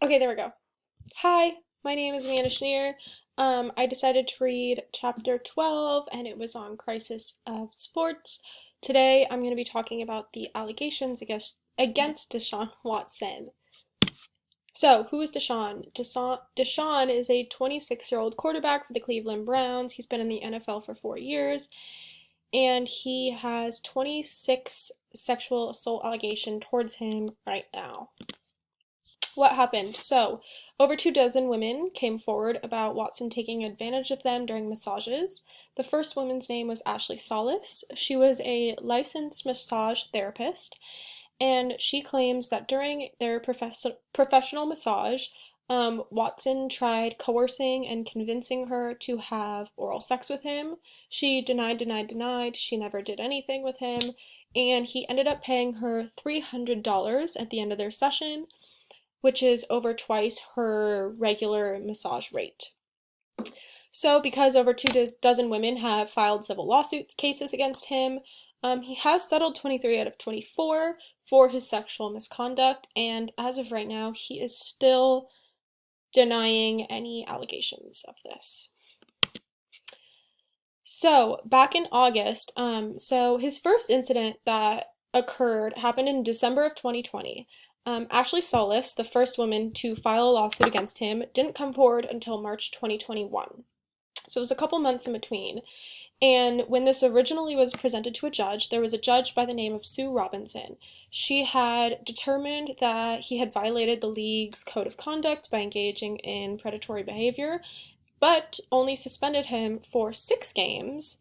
Okay, there we go. Hi, my name is Amanda Schneer. I decided to read chapter 12, and it was on Crisis of Sports. Today, I'm going to be talking about the allegations against Deshaun Watson. So, who is Deshaun? Deshaun is a 26-year-old quarterback for the Cleveland Browns. He's been in the NFL for 4 years, and he has 26 sexual assault allegations towards him right now. What happened? So, over 2 dozen women came forward about Watson taking advantage of them during massages. The first woman's name was Ashley Solis. She was a licensed massage therapist, and she claims that during their professional massage, Watson tried coercing and convincing her to have oral sex with him. She denied, denied, denied. She never did anything with him, and he ended up paying her $300 at the end of their session, which is over twice her regular massage rate. So, because over 2 dozen women have filed civil lawsuits cases against him, he has settled 23 out of 24 for his sexual misconduct, and as of right now, he is still denying any allegations of this. So, back in August, so his first incident that occurred happened in December of 2020. Ashley Solis, the first woman to file a lawsuit against him, didn't come forward until March 2021. So it was a couple months in between. And when this originally was presented to a judge, there was a judge by the name of Sue Robinson. She had determined that he had violated the league's code of conduct by engaging in predatory behavior, but only suspended him for 6 games.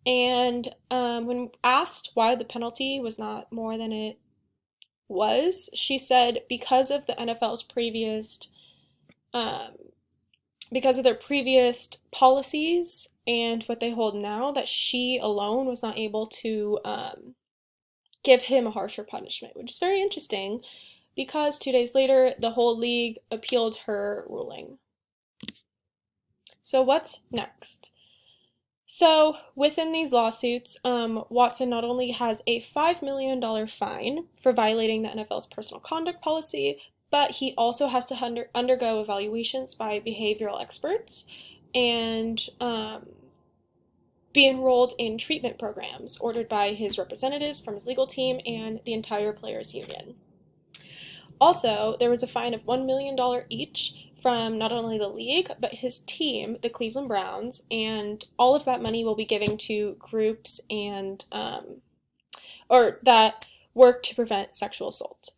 And when asked why the penalty was not more than it was, she said um, because of their previous policies and what they hold now, that she alone was not able to give him a harsher punishment, which is very interesting because 2 days later, the whole league appealed her ruling. So, what's next? So, within these lawsuits, Watson not only has a $5 million fine for violating the NFL's personal conduct policy, but he also has to undergo evaluations by behavioral experts and be enrolled in treatment programs ordered by his representatives from his legal team and the entire players' union. Also, there was a fine of $1 million each from not only the league, but his team, the Cleveland Browns, and all of that money will be given to groups or that work to prevent sexual assault.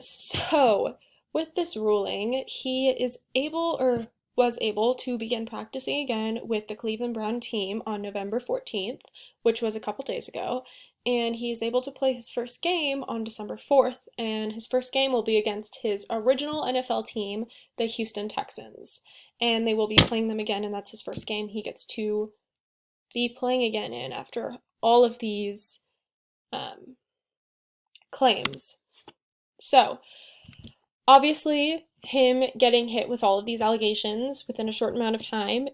So, with this ruling, he is able or was able to begin practicing again with the Cleveland Brown team on November 14th, which was a couple days ago, and he is able to play his first game on December 4th, and his first game will be against his original NFL team, the Houston Texans. And they will be playing them again, and that's his first game he gets to be playing again in after all of these um, claims. So, obviously, him getting hit with all of these allegations within a short amount of time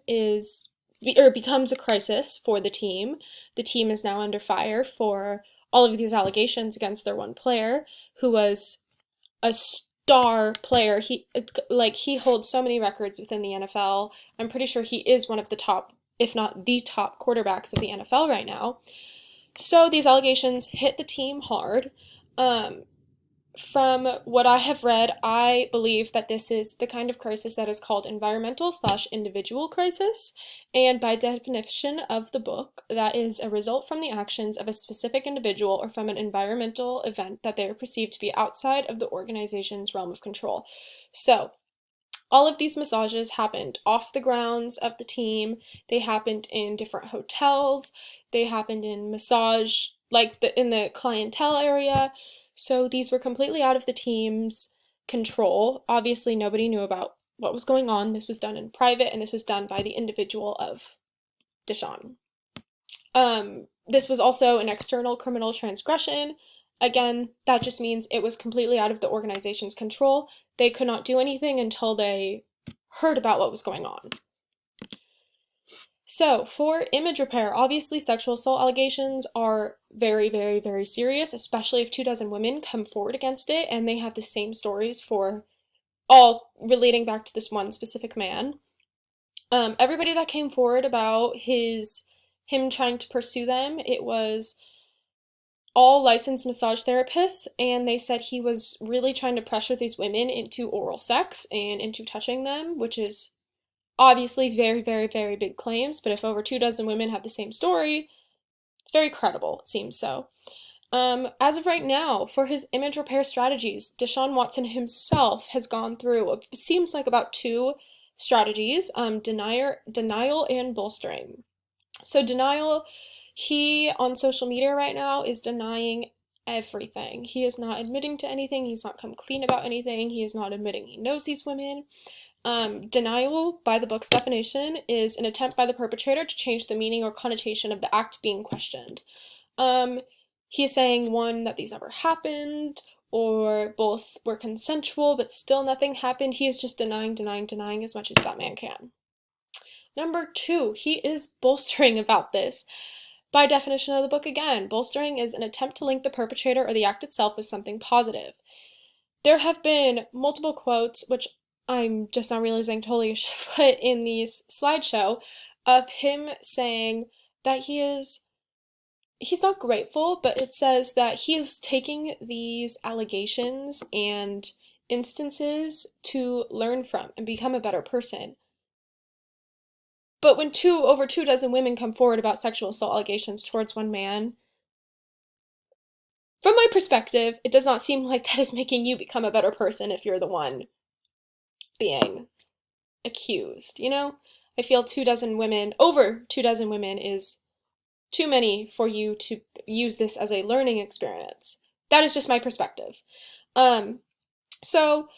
becomes a crisis for the team. The team is now under fire for all of these allegations against their one player who was a star player. He holds so many records within the NFL. I'm pretty sure he is one of the top, if not the top quarterbacks of the NFL right now. So these allegations hit the team hard. Um, from what I have read, I believe that this is the kind of crisis that is called environmental/individual crisis, and by definition of the book, that is a result from the actions of a specific individual or from an environmental event that they are perceived to be outside of the organization's realm of control. So, all of these massages happened off the grounds of the team. They happened in different hotels. They happened in in the clientele area. So these were completely out of the team's control. Obviously, nobody knew about what was going on. This was done in private, and this was done by the individual of Deshaun. This was also an external criminal transgression. Again, that just means it was completely out of the organization's control. They could not do anything until they heard about what was going on. So, for image repair, obviously sexual assault allegations are very, very, very serious, especially if 2 dozen women come forward against it and they have the same stories for all relating back to this one specific man. Everybody that came forward about him trying to pursue them, it was all licensed massage therapists, and they said he was really trying to pressure these women into oral sex and into touching them, which is obviously very, very, very big claims. But if over 2 dozen women have the same story, it's very credible, it seems so. As of right now, for his image repair strategies, Deshaun Watson himself has gone through, it seems like about two strategies, denial and bolstering. So denial, he on social media right now is denying everything. He is not admitting to anything. He's not come clean about anything. He is not admitting he knows these women. Denial, by the book's definition, is an attempt by the perpetrator to change the meaning or connotation of the act being questioned. He's saying, one, that these never happened, or both were consensual, but still nothing happened. He is just denying, denying, denying as much as that man can. Number two, he is bolstering about this. By definition of the book again, bolstering is an attempt to link the perpetrator or the act itself with something positive. There have been multiple quotes, which I'm just now realizing totally should put in these slideshow, of him saying that he's not grateful, but it says that he is taking these allegations and instances to learn from and become a better person. But when over 2 dozen women come forward about sexual assault allegations towards one man, from my perspective, it does not seem like that is making you become a better person if you're the one being accused, you know? I feel over 2 dozen women is too many for you to use this as a learning experience. That is just my perspective. So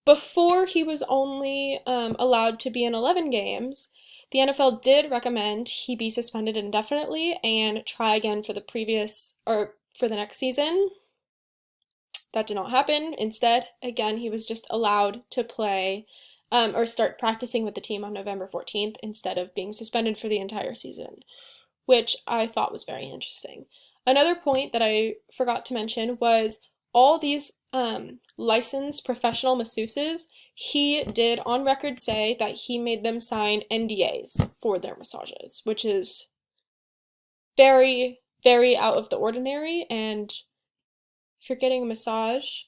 before he was only allowed to be in 11 games, the NFL did recommend he be suspended indefinitely and try again for the next season. That did not happen. Instead, again, he was just allowed to play or start practicing with the team on November 14th instead of being suspended for the entire season, which I thought was very interesting. Another point that I forgot to mention was all these licensed professional masseuses, he did on record say that he made them sign NDAs for their massages, which is very, very out of the ordinary. And if you're getting a massage,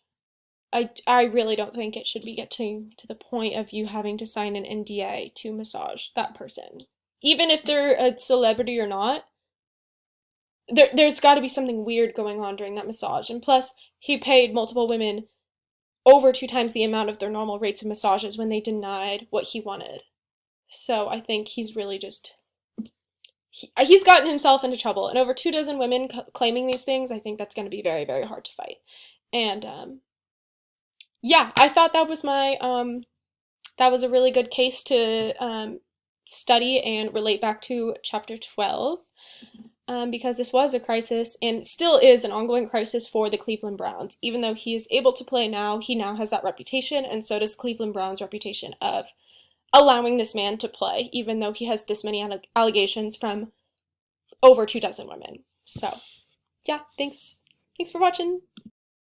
I really don't think it should be getting to the point of you having to sign an NDA to massage that person. Even if they're a celebrity or not, there's got to be something weird going on during that massage. And plus, he paid multiple women over 2 times the amount of their normal rates of massages when they denied what he wanted. So I think he's really just he's gotten himself into trouble. And over 2 dozen women claiming these things, I think that's going to be very, very hard to fight. And yeah, I thought that was a really good case to study and relate back to chapter 12. Because this was a crisis and still is an ongoing crisis for the Cleveland Browns. Even though he is able to play now, he now has that reputation, and so does Cleveland Browns' reputation of allowing this man to play, even though he has this many allegations from over 2 dozen women. So, yeah, thanks for watching.